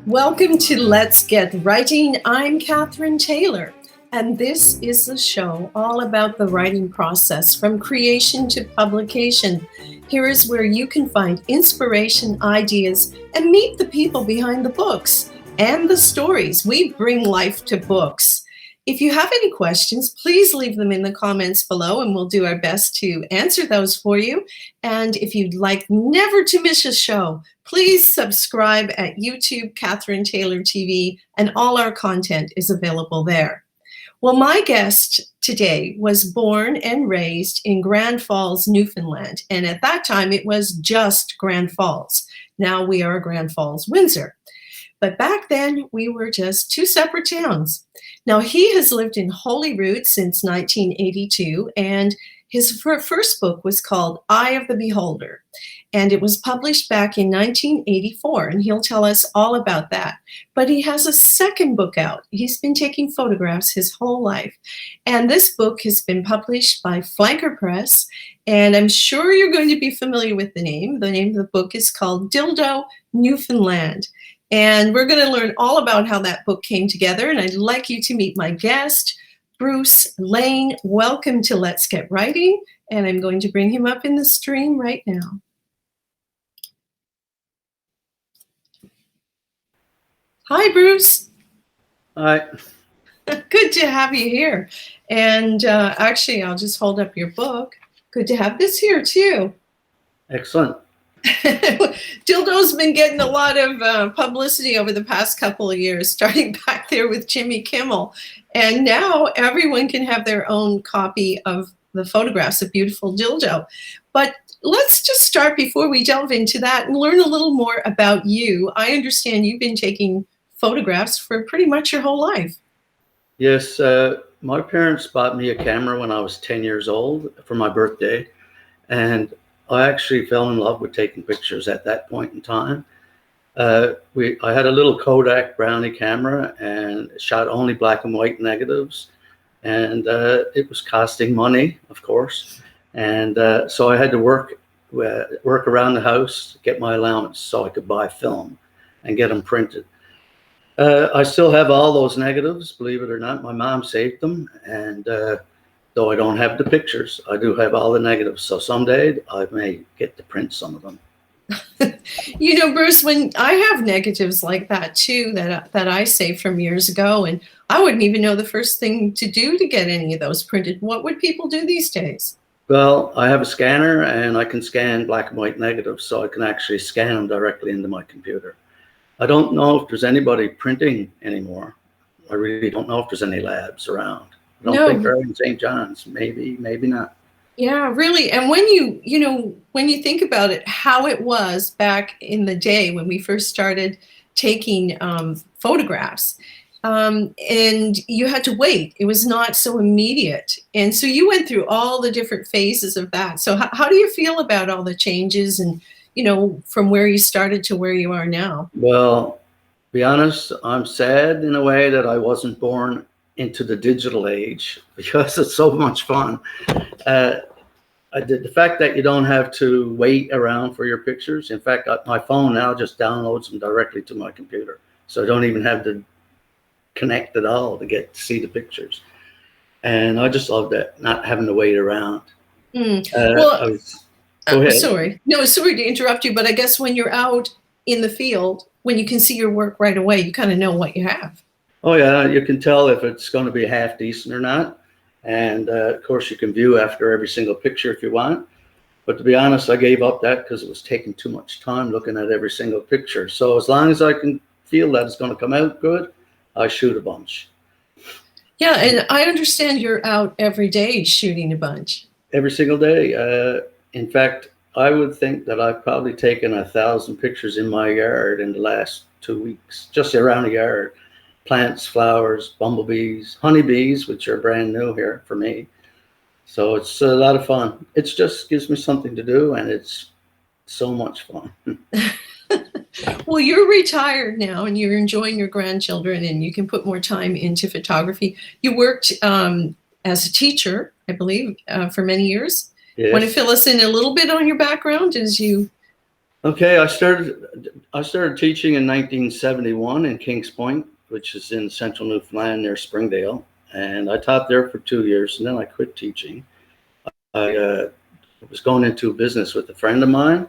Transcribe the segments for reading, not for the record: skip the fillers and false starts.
Welcome to Let's Get Writing. I'm Catherine Taylor, and this is a show all about the writing process from creation to publication. Here is where you can find inspiration, ideas, and meet the people behind the books and the stories. We bring life to books. If you have any questions, please leave them in the comments below and we'll do our best to answer those for you. And if you'd like never to miss a show, please subscribe at YouTube, Catherine Taylor TV, and all our content is available there. Well, my guest today was born and raised in Grand Falls, Newfoundland. And at that time, it was just Grand Falls. Now we are Grand Falls, Windsor. But back then, we were just two separate towns. Now, he has lived in Holyrood since 1982, and his first book was called Eye of the Beholder, and it was published back in 1984, and he'll tell us all about that. But he has a second book out. He's been taking photographs his whole life, and this book has been published by Flanker Press, and I'm sure you're going to be familiar with the name. The name of the book is called Dildo, Newfoundland. And we're going to learn all about how that book came together. And I'd like you to meet my guest, Bruce Lane. Welcome to Let's Get Writing. And I'm going to bring him up in the stream right now. Hi, Bruce. Hi. Good to have you here. And actually, I'll just hold up your book. Good to have this here, too. Excellent. Dildo's been getting a lot of publicity over the past couple of years, starting back there with Jimmy Kimmel. And now everyone can have their own copy of the photographs of beautiful Dildo. But let's just start before we delve into that and learn a little more about you. I understand you've been taking photographs for pretty much your whole life. Yes, my parents bought me a camera when I was 10 years old for my birthday. And I actually fell in love with taking pictures at that point in time. I had a little Kodak Brownie camera and shot only black and white negatives. And it was costing money, of course. And so I had to work around the house, get my allowance so I could buy film and get them printed. I still have all those negatives, believe it or not. My mom saved them. And though I don't have the pictures, I do have all the negatives. So someday I may get to print some of them. You know, Bruce, when I have negatives like that too, that I saved from years ago, and I wouldn't even know the first thing to do to get any of those printed. What would people do these days? Well, I have a scanner and I can scan black and white negatives, so I can actually scan them directly into my computer. I don't know if there's anybody printing anymore. I really don't know if there's any labs around. I don't think they're in St. John's. Maybe not. Yeah, really. And when you think about it, how it was back in the day when we first started taking photographs, and you had to wait. It was not so immediate. And so you went through all the different phases of that. So how do you feel about all the changes and, from where you started to where you are now? Well, to be honest, I'm sad in a way that I wasn't born into the digital age because it's so much fun. The fact that you don't have to wait around for your pictures. In fact, my phone now just downloads them directly to my computer. So I don't even have to connect at all to get to see the pictures. And I just love that, not having to wait around. Well, sorry to interrupt you, but I guess when you're out in the field, when you can see your work right away, you kind of know what you have. Oh, yeah, you can tell if it's going to be half decent or not. And, of course, you can view after every single picture if you want. But to be honest, I gave up that because it was taking too much time looking at every single picture. So as long as I can feel that it's going to come out good, I shoot a bunch. Yeah, and I understand you're out every day shooting a bunch. Every single day. In fact, I would think that I've probably taken 1,000 pictures in my yard in the last 2 weeks, just around the yard. Plants, flowers, bumblebees, honeybees, which are brand new here for me. So it's a lot of fun. It just gives me something to do, and it's so much fun. Well, you're retired now, and you're enjoying your grandchildren, and you can put more time into photography. You worked as a teacher, I believe, for many years. Yes. Want to fill us in a little bit on your background as you Okay, I started teaching in 1971 in Kings Point, which is in central Newfoundland near Springdale, and I taught there for 2 years, and then I quit teaching. I was going into business with a friend of mine,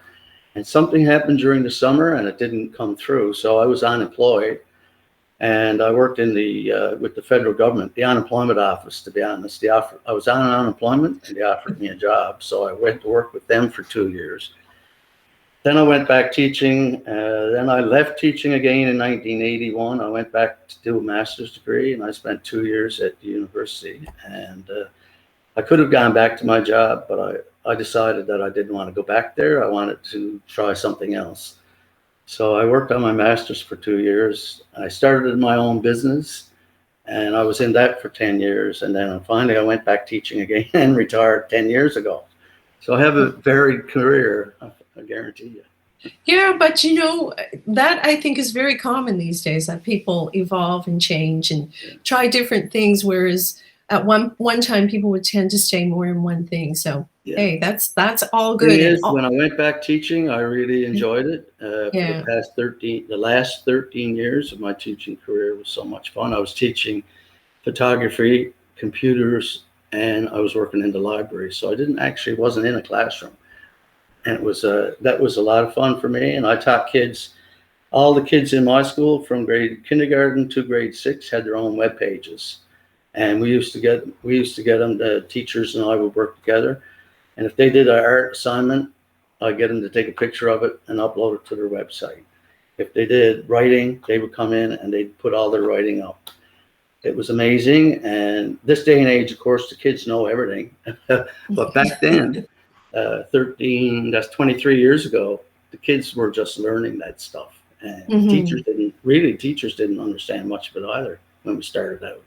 and something happened during the summer, and it didn't come through, so I was unemployed, and I worked in the with the federal government, the unemployment office. To be honest, I was on unemployment, and they offered me a job, so I went to work with them for 2 years. Then I went back teaching. Then I left teaching again in 1981. I went back to do a master's degree, and I spent 2 years at the university. And I could have gone back to my job, but I decided that I didn't want to go back there. I wanted to try something else. So I worked on my master's for 2 years. I started my own business, and I was in that for 10 years. And then finally I went back teaching again and retired 10 years ago. So I have a varied career, I guarantee you. Yeah, but that I think is very common these days, that people evolve and change and try different things, whereas at one time people would tend to stay more in one thing. So Yeah. hey, that's all Thing good. is, when I went back teaching, I really enjoyed it. For Yeah. the last 13 years of my teaching career was so much fun. I was teaching photography, computers, and I was working in the library. So wasn't in a classroom. And that was a lot of fun for me. And I taught kids. All the kids in my school from grade kindergarten to grade 6 had their own web pages. And we used to get them, the teachers and I would work together. And if they did an art assignment, I'd get them to take a picture of it and upload it to their website. If they did writing, they would come in and they'd put all their writing up. It was amazing. And this day and age, of course, the kids know everything. But back then, that's 23 years ago, the kids were just learning that stuff. And teachers didn't understand much of it either when we started out.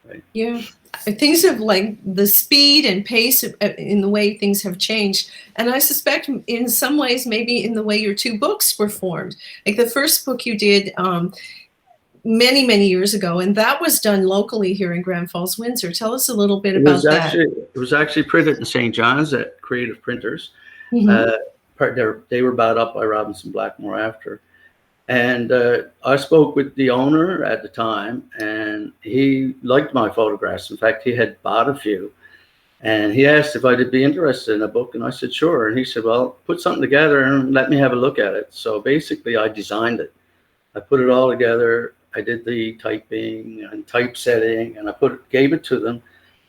Right? Yeah. Things have, like, the speed and pace in the way things have changed. And I suspect in some ways, maybe in the way your two books were formed. Like the first book you did many, many years ago, and that was done locally here in Grand Falls, Windsor. Tell us a little bit about that. It was actually printed in St. John's at Creative Printers. They were bought up by Robinson Blackmore after. And I spoke with the owner at the time, and he liked my photographs. In fact, he had bought a few. And he asked if I'd be interested in a book, and I said, sure. And he said, well, put something together and let me have a look at it. So basically, I designed it. I put it all together. I did the typing and typesetting, and I gave it to them.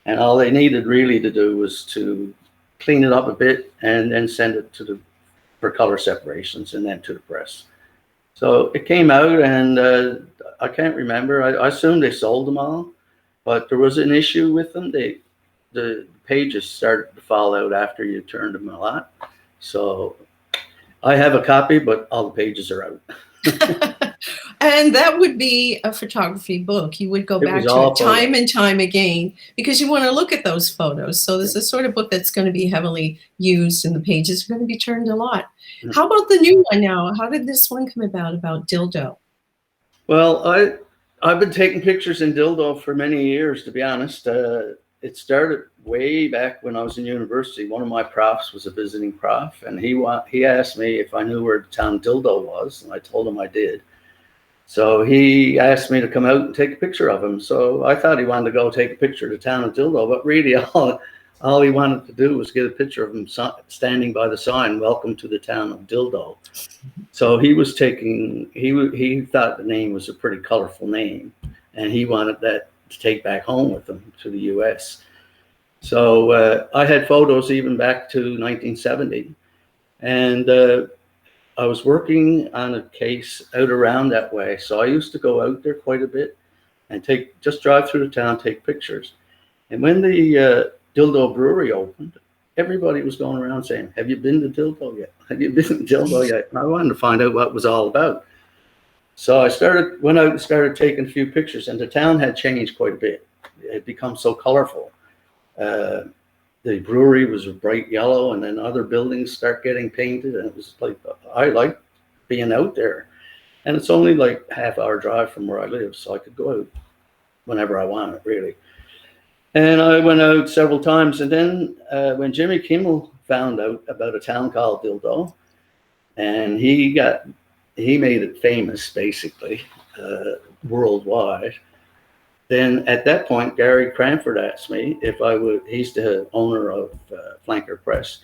And all they needed really to do was to clean it up a bit and then send it for color separations and then to the press. So it came out, and I can't remember. I assume they sold them all, but there was an issue with them. The pages started to fall out after you turned them a lot. So I have a copy, but all the pages are out. And that would be a photography book. You would go back to it time and time again because you want to look at those photos. So this is the sort of book that's going to be heavily used, and the pages are going to be turned a lot. How about the new one now? How did this one come about Dildo? Well, I've been taking pictures in Dildo for many years, to be honest. It started way back when I was in university. One of my profs was a visiting prof, and he asked me if I knew where the town Dildo was, and I told him I did. So he asked me to come out and take a picture of him. So I thought he wanted to go take a picture of the town of Dildo, but really all he wanted to do was get a picture of him standing by the sign, "Welcome to the town of Dildo." So he thought the name was a pretty colorful name, and he wanted that to take back home with him to the U.S. So I had photos even back to 1970, and I was working on a case out around that way. So I used to go out there quite a bit and just drive through the town, take pictures. And when the Dildo brewery opened, everybody was going around saying, "Have you been to Dildo yet? Have you been to Dildo yet?" And I wanted to find out what it was all about. So I went out and started taking a few pictures, and the town had changed quite a bit. It had become so colorful. The brewery was bright yellow, and then other buildings start getting painted, and it was like, I liked being out there. And it's only like a half-hour drive from where I live, so I could go out whenever I wanted, really. And I went out several times, and then when Jimmy Kimmel found out about a town called Dildo, and he made it famous basically worldwide. Then at that point, Gary Cranford asked me if I would. He's the owner of Flanker Press.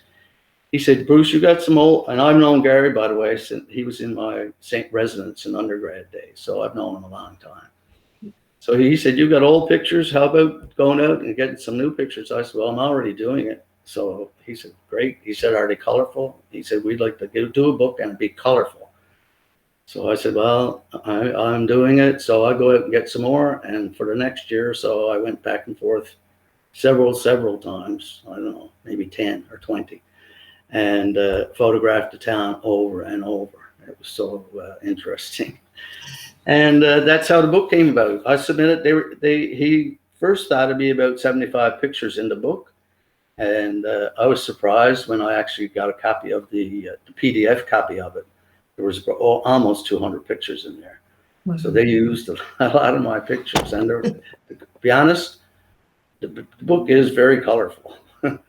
He said, Bruce, you got some old, and I've known Gary, by the way, since he was in my St. residence in undergrad days, so I've known him a long time. So he said, you got old pictures, how about going out and getting some new pictures? I said, well, I'm already doing it. So he said, great. He said, are they colorful? He said, we'd like to do a book and be colorful. So I said, well, I'm doing it, so I'll go out and get some more. And for the next year or so, I went back and forth several times. I don't know, maybe 10 or 20. And photographed the town over and over. It was so interesting. And that's how the book came about. I submitted, he first thought it'd be about 75 pictures in the book. And I was surprised when I actually got a copy of the PDF copy of it. There was almost 200 pictures in there. Mm-hmm. So they used a lot of my pictures. And to be honest, the book is very colorful.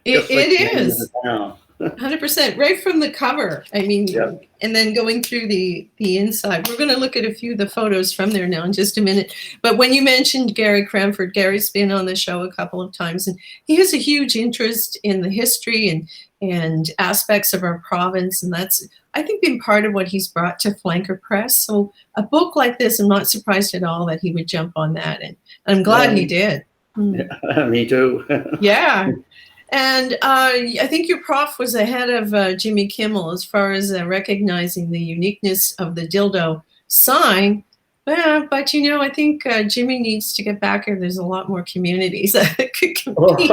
It is. 100%, right from the cover. I mean, yep. And then going through the inside. We're going to look at a few of the photos from there now in just a minute. But when you mentioned Gary Cranford, Gary's been on the show a couple of times, and he has a huge interest in the history and aspects of our province, and that's, I think, been part of what he's brought to Flanker Press. So a book like this, I'm not surprised at all that he would jump on that, and I'm glad he did. Yeah, me too. Yeah. And I think your prof was ahead of Jimmy Kimmel as far as recognizing the uniqueness of the dildo sign. But, you know, I think Jimmy needs to get back here. There's a lot more communities that could compete.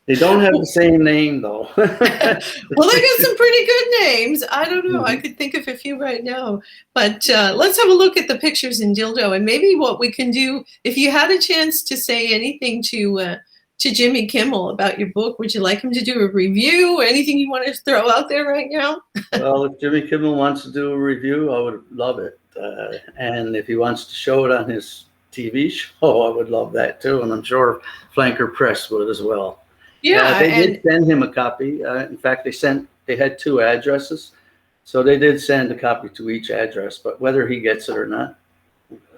They don't have the same name, though. Well, they got some pretty good names. I don't know. I could think of a few right now. But let's have a look at the pictures in Dildo. And maybe what we can do, if you had a chance to say anything to Jimmy Kimmel about your book, would you like him to do a review or anything you want to throw out there right now? Well, if Jimmy Kimmel wants to do a review, I would love it. And if he wants to show it on his TV show, I would love that too. And I'm sure Flanker Press would as well. Yeah, they did send him a copy. In fact, they had 2 addresses. So they did send a copy to each address, but whether he gets it or not,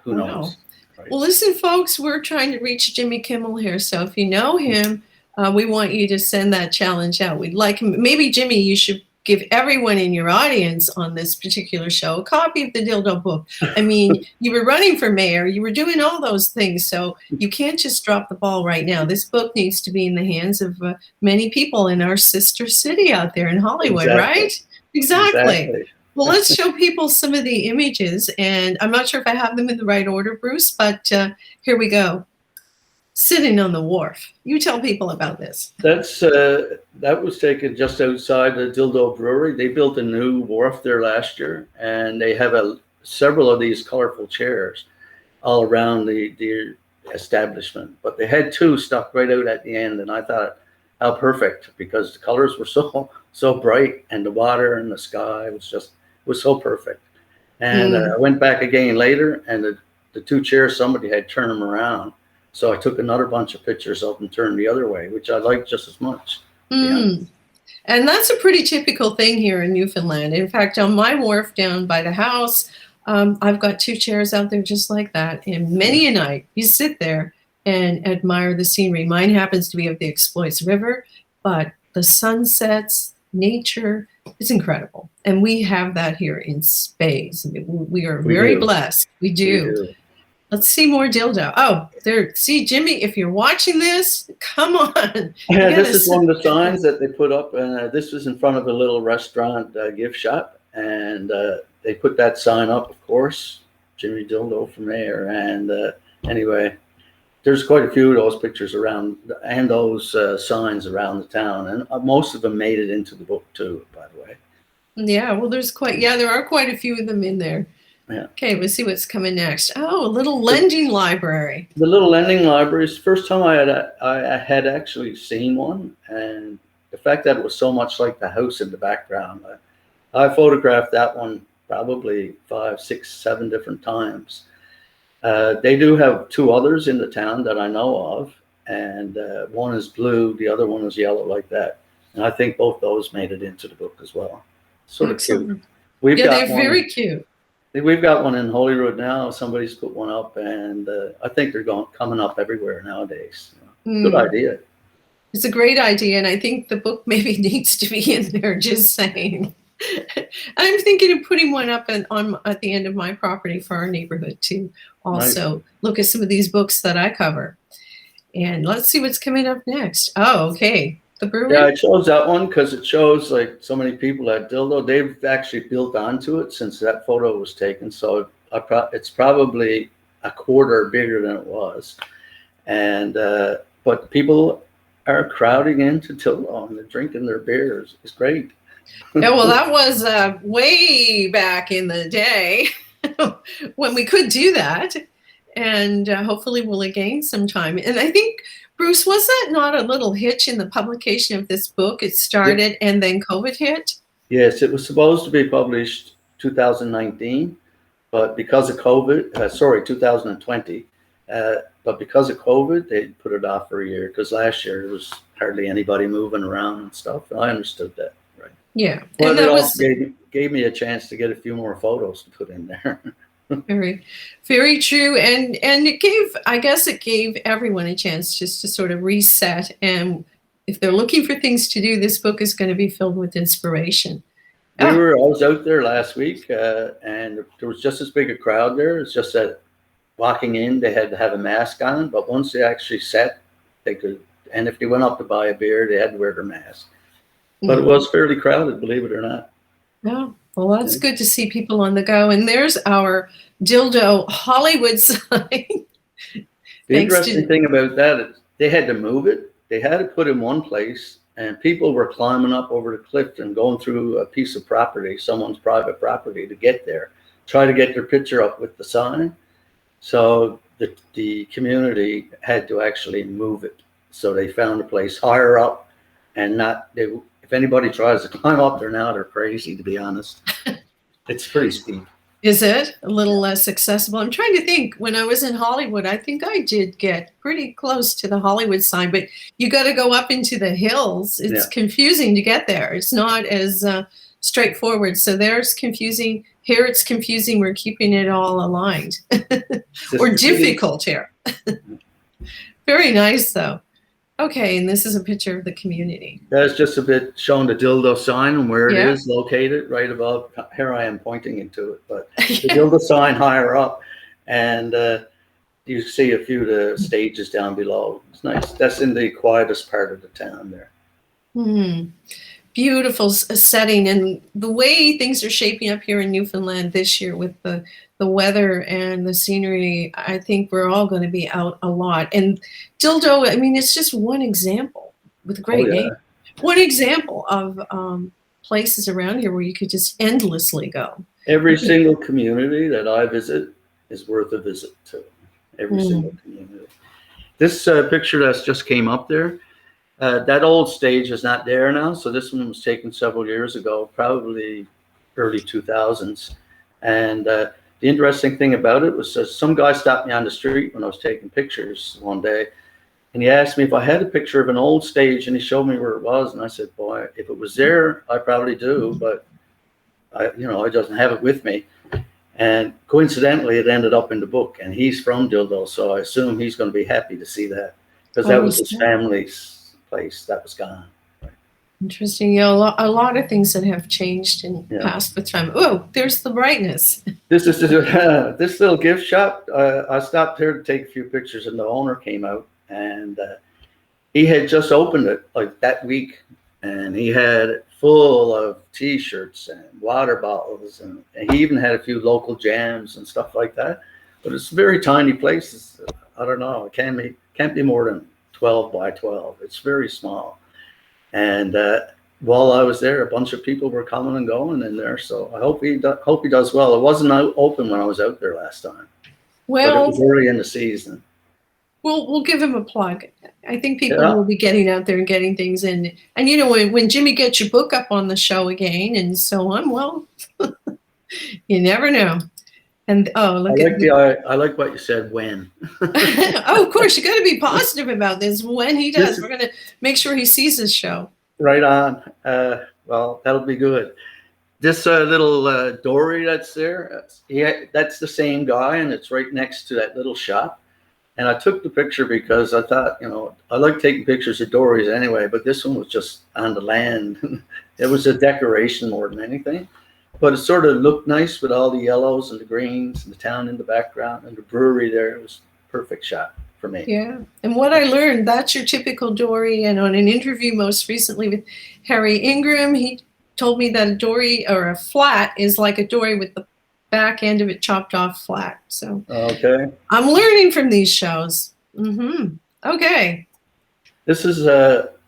who knows? Right. Well, listen, folks, we're trying to reach Jimmy Kimmel here. So if you know him, we want you to send that challenge out. We'd like him. Maybe, Jimmy, you should give everyone in your audience on this particular show a copy of the Dildo book. I mean, you were running for mayor. You were doing all those things. So you can't just drop the ball right now. This book needs to be in the hands of many people in our sister city out there in Hollywood, right? Exactly. Well, let's show people some of the images, and I'm not sure if I have them in the right order, Bruce, but here we go. Sitting on the wharf. You tell people about this. That was taken just outside the Dildo Brewery. They built a new wharf there last year, and they have several of these colorful chairs all around the establishment. But they had 2 stuck right out at the end, and I thought, how perfect, because the colors were so bright, and the water and the sky was so perfect. And I went back again later, and the 2 chairs, somebody had turned them around. So I took another bunch of pictures of them turned the other way, which I liked just as much. And that's a pretty typical thing here in Newfoundland. In fact, on my wharf down by the house, I've got 2 chairs out there just like that. And many a night, you sit there and admire the scenery. Mine happens to be of the Exploits River, but the sunsets, nature, is incredible. And we have that here in spades. We are very blessed. We do. Let's see more dildo. Oh, there. See, Jimmy, if you're watching this, come on. Yeah, this is one of the signs that they put up. This was in front of a little restaurant gift shop. And they put that sign up, of course, Jimmy Dildo for mayor. And anyway, there's quite a few of those pictures around and those signs around the town. And most of them made it into the book, too, by the way. Yeah, well, there are quite a few of them in there. Yeah. Okay, we'll see what's coming next. Oh, a little lending library. The little lending library is the first time I had actually seen one, and the fact that it was so much like the house in the background. I photographed that one probably 5, 6, 7 different times. They do have 2 others in the town that I know of, and one is blue, the other one is yellow like that. And I think both those made it into the book as well. Sort of cute. Excellent. We've Yeah, got they're one. very cute. We've got one in Holyrood now. Somebody's put one up, and I think they're coming up everywhere nowadays. Good idea. It's a great idea, and I think the book maybe needs to be in there. Just saying. I'm thinking of putting one up at the end of my property for our neighborhood to also look at some of these books that I cover. And let's see what's coming up next. Oh, okay. The brewery. Yeah, I chose that one because it shows like so many people at Dildo. They've actually built onto it since that photo was taken. So it's probably a quarter bigger than it was. And but people are crowding into Dildo and they're drinking their beers. It's great. Yeah, well, that was way back in the day when we could do that. And hopefully we'll again sometime. And I think, Bruce, was that not a little hitch in the publication of this book? It started and then COVID hit? Yes, it was supposed to be published 2019, but because of COVID, 2020, but because of COVID, they put it off for a year because last year there was hardly anybody moving around and stuff. And I understood that, right? Yeah. But and it that also gave me a chance to get a few more photos to put in there. Very, very true. And it gave everyone a chance just to sort of reset. And if they're looking for things to do, this book is going to be filled with inspiration. I was out there last week and there was just as big a crowd there. It's just that walking in, they had to have a mask on, but once they actually sat, they could, and if they went up to buy a beer, they had to wear their mask. But it was fairly crowded, believe it or not. Yeah. Well, that's good to see people on the go. And there's our Dildo Hollywood sign. The interesting thing about that is they had to move it. They had to put it in one place, and people were climbing up over the cliff and going through a piece of property, someone's private property, to get there, try to get their picture up with the sign. So the community had to actually move it. So they found a place higher up, and if anybody tries to climb up there now, they're crazy, to be honest. It's pretty steep. Is it a little less accessible? I'm trying to think. When I was in Hollywood, I think I did get pretty close to the Hollywood sign, but you got to go up into the hills. It's confusing to get there. It's not as straightforward. So there's confusing. Here it's confusing. We're keeping it all aligned. Or difficult here. Very nice, though. Okay, and this is a picture of the community. That's just a bit showing the Dildo sign and where it is located, right above. Here I am pointing into it, but the Dildo sign higher up, and you see a few of the stages down below. It's nice. That's in the quietest part of the town there. Beautiful setting, and the way things are shaping up here in Newfoundland this year with the weather and the scenery, I think we're all going to be out a lot. And Dildo, I mean, it's just one example with a great name. One example of places around here where you could just endlessly go. Every single community that I visit is worth a visit to. Every single community. This picture that's just came up there, that old stage is not there now. So this one was taken several years ago, probably early 2000s. And the interesting thing about it was some guy stopped me on the street when I was taking pictures one day. And he asked me if I had a picture of an old stage, and he showed me where it was. And I said, boy, if it was there, I probably do, but I doesn't have it with me. And coincidentally, it ended up in the book, and he's from Dildo. So I assume he's going to be happy to see that, because that was his family's place that was gone. Interesting. Yeah, a lot of things that have changed and passed with time. Oh, there's the brightness. This is this little gift shop. I stopped here to take a few pictures, and the owner came out, and he had just opened it like that week, and he had it full of T-shirts and water bottles, and he even had a few local jams and stuff like that. But it's a very tiny place. I don't know. It can't be more than 12 by 12. It's very small. And while I was there, a bunch of people were coming and going in there. So I hope he does well. It wasn't open when I was out there last time. Well, but it was early in the season. We'll give him a plug. I think people will be getting out there and getting things in. And when Jimmy gets your book up on the show again and so on, well, you never know. And I like what you said. When? Oh, of course, you got to be positive about this. When he does, we're going to make sure he sees his show. Right on. Well, that'll be good. This little dory that's there, that's the same guy, and it's right next to that little shop. And I took the picture because I thought, I like taking pictures of dories anyway, but this one was just on the land. It was a decoration more than anything. But it sort of looked nice with all the yellows and the greens and the town in the background and the brewery there. It was a perfect shot for me. Yeah. And what I learned, that's your typical dory. And on an interview most recently with Harry Ingram, he told me that a dory or a flat is like a dory with the back end of it chopped off flat. So okay, I'm learning from these shows. Okay. This is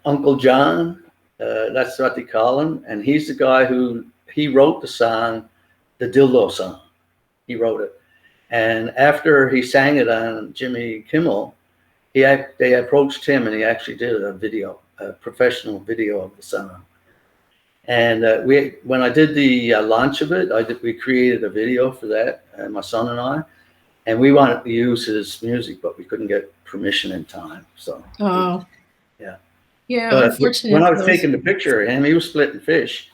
Uncle John. That's what they call him, and he's the guy he wrote the song, the Dildo song. He wrote it, and after he sang it on Jimmy Kimmel, they approached him, and he actually did a professional video of the song. And when I did the launch of it, we created a video for that, my son and I, and we wanted to use his music, but we couldn't get permission in time. So, yeah, unfortunately. When I was taking the picture of him, he was splitting fish.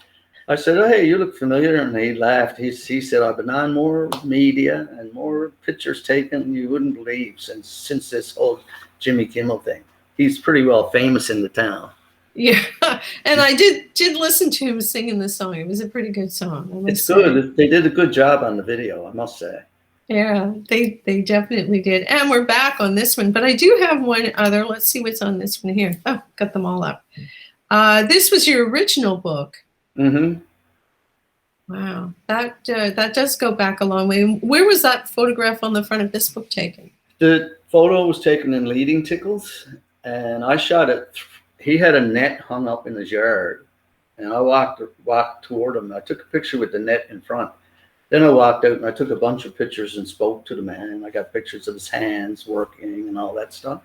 I said, "Oh, hey, you look familiar," and he laughed. He said, "I've been on more media and more pictures taken you wouldn't believe since this whole Jimmy Kimmel thing. He's pretty well famous in the town." Yeah, and I did listen to him singing the song. It was a pretty good song. It's good. They did a good job on the video, I must say. Yeah, they definitely did. And we're back on this one, but I do have one other. Let's see what's on this one here. Oh, got them all up. This was your original book. Mm-hmm. Wow, that does go back a long way. Where was that photograph on the front of this book taken? The photo was taken in Leading Tickles, and I shot it. He had a net hung up in his yard, and I walked toward him. I took a picture with the net in front. Then I walked out and I took a bunch of pictures and spoke to the man. I got pictures of his hands working and all that stuff.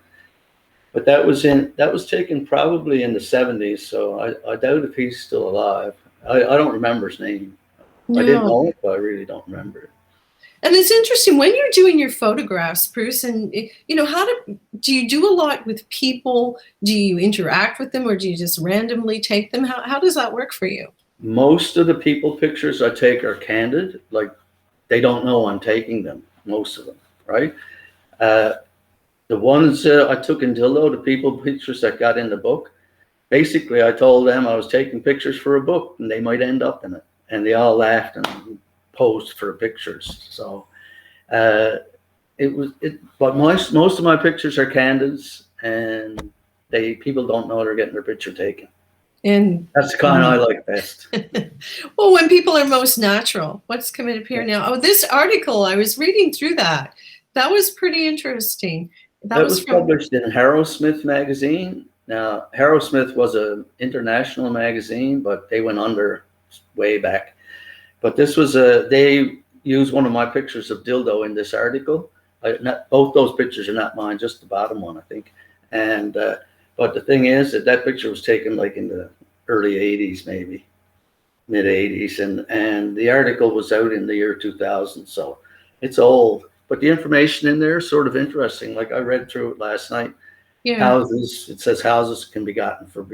But that was taken probably in the 70s, so I doubt if he's still alive. I don't remember his name. No. I didn't know it, but I really don't remember it. And it's interesting when you're doing your photographs, Bruce, and do you do a lot with people? Do you interact with them, or do you just randomly take them? How does that work for you? Most of the people pictures I take are candid, like they don't know I'm taking them, most of them, right? The ones I took in Dildo, the people pictures that got in the book, basically I told them I was taking pictures for a book and they might end up in it. And they all laughed and posed for pictures. So but most of my pictures are candids, and people don't know they're getting their picture taken. And that's the kind I like best. Well, when people are most natural. What's coming up here now? Oh, this article, I was reading through that. That was pretty interesting. That was published in Harrowsmith magazine. Now, Harrowsmith was an international magazine, but they went under way back. But this was they used one of my pictures of Dildo in this article. Both those pictures are not mine, just the bottom one, I think. And but the thing is that picture was taken like in the early 80s, maybe mid 80s, and the article was out in the year 2000, so it's old. But the information in there is sort of interesting. Like I read through it last night. Yeah. Houses, it says houses can be gotten for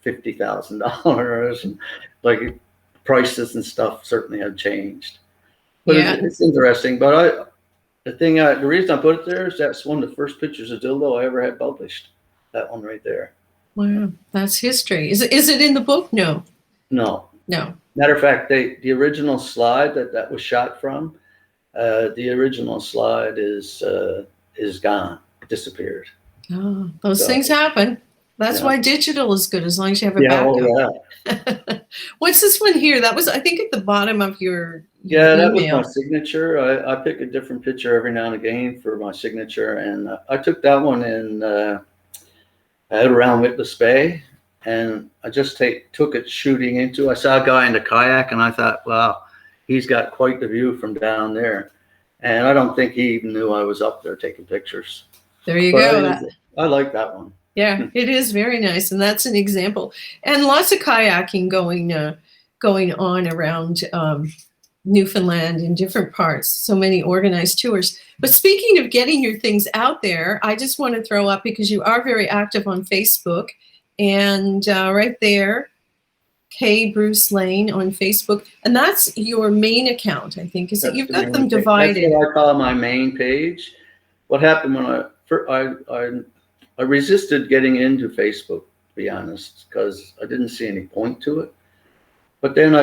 $50,000, and like prices and stuff certainly have changed. But it's interesting. But the reason I put it there is that's one of the first pictures of Dildo I ever had published. That one right there. Wow, that's history. Is it in the book? No. Matter of fact, the original slide that was shot from, the original slide is gone, disappeared. Oh, those things happen. That's why digital is good, as long as you have a backup. What's this one here? That was, I think, at the bottom of your email. That was my signature. I pick a different picture every now and again for my signature, and I took that one in out around Witless Bay, and I just took it shooting into. I saw a guy in the kayak, and I thought, wow, he's got quite the view from down there. And I don't think he even knew I was up there taking pictures. There you go. I like that one. Yeah, it is very nice, and that's an example. And lots of kayaking going on around Newfoundland in different parts. So many organized tours. But speaking of getting your things out there, I just want to throw up, because you are very active on Facebook, and right there, K Bruce Lane on Facebook, and that's your main account, I think. Is it? That's You've the got main them page. That's divided. what I call my main page. What happened when I resisted getting into Facebook, to be honest, because I didn't see any point to it. But then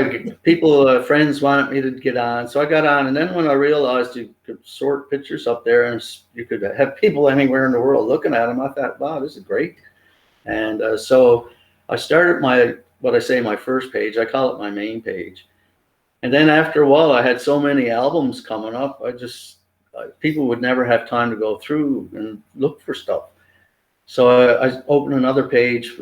friends wanted me to get on, so I got on. And then when I realized you could sort pictures up there and you could have people anywhere in the world looking at them, I thought, wow, this is great. And so I started my first page. I call it my main page. And then after a while, I had so many albums coming up. People would never have time to go through and look for stuff. So I opened another page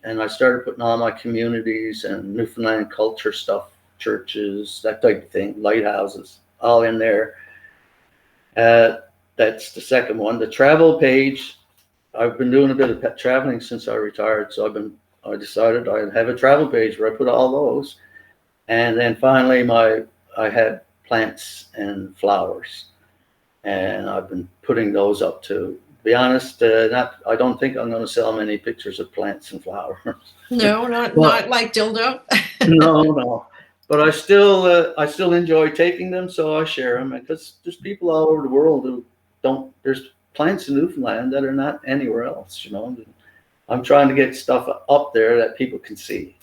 and I started putting all my communities and Newfoundland culture stuff, churches, that type of thing, lighthouses, all in there. That's the second one. The travel page, I've been doing a bit of traveling since I retired. So I decided I'd have a travel page where I put all those. And then finally I had plants and flowers. And I've been putting those up too. To be honest, I don't think I'm going to sell many pictures of plants and flowers. No, not like Dildo. No. But I still enjoy taking them, so I share them because there's people all over the world who don't. There's plants in Newfoundland that are not anywhere else. I'm trying to get stuff up there that people can see.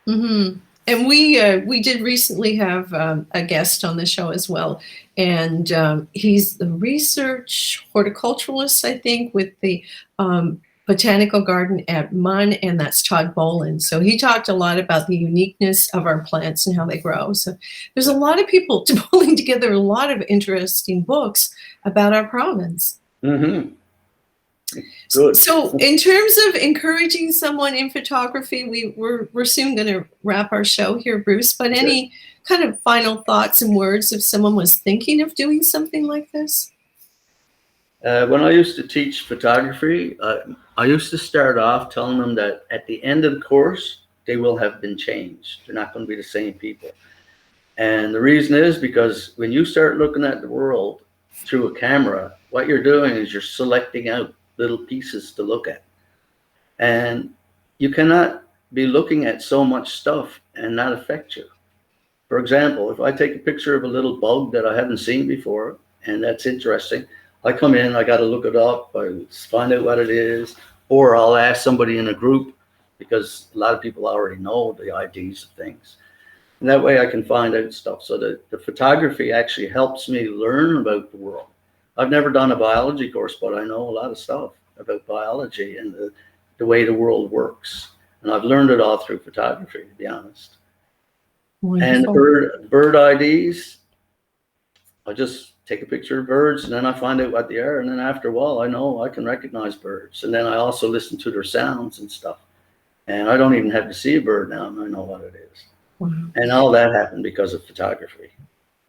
Mm-hmm. And we did recently have a guest on the show as well, and he's the research horticulturalist, I think, with the botanical garden at Munn, and that's Todd Boland. So he talked a lot about the uniqueness of our plants and how they grow. So there's a lot of people pulling together a lot of interesting books about our province. Mm-hmm. Good. So in terms of encouraging someone in photography, we're soon going to wrap our show here, Bruce, but any kind of final thoughts and words if someone was thinking of doing something like this? When I used to teach photography, I used to start off telling them that at the end of the course, they will have been changed. They're not going to be the same people. And the reason is because when you start looking at the world through a camera, what you're doing is you're selecting out little pieces to look at. And you cannot be looking at so much stuff and not affect you. For example, if I take a picture of a little bug that I haven't seen before, and that's interesting, I come in, I got to look it up, I find out what it is, or I'll ask somebody in a group because a lot of people already know the IDs of things. And that way I can find out stuff. So the photography actually helps me learn about the world. I've never done a biology course, but I know a lot of stuff about biology and the way the world works. And I've learned it all through photography, to be honest. Wonderful. And bird IDs, I just take a picture of birds and then I find out what they are. And then after a while, I know I can recognize birds. And then I also listen to their sounds and stuff. And I don't even have to see a bird now, and I know what it is. Wow. And all that happened because of photography.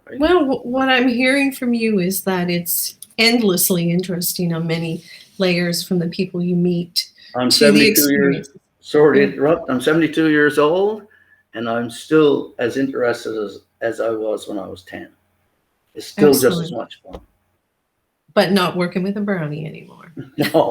Right? Well, what I'm hearing from you is that it's endlessly interesting on many layers from the people you meet. I'm 72 years. Sorry to interrupt. I'm 72 years old, and I'm still as interested as I was when I was 10. It's still just as much fun. But not working with a brownie anymore. No.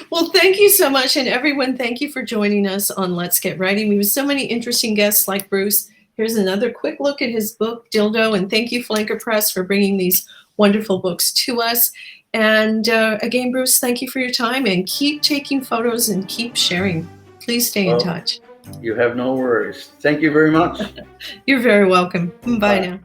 Well, thank you so much. And everyone, thank you for joining us on Let's Get Writing. We have so many interesting guests like Bruce. Here's another quick look at his book, Dildo. And thank you, Flanker Press, for bringing these wonderful books to us. And again, Bruce, thank you for your time. And keep taking photos and keep sharing. Please stay in touch. You have no worries. Thank you very much. You're very welcome. Bye now.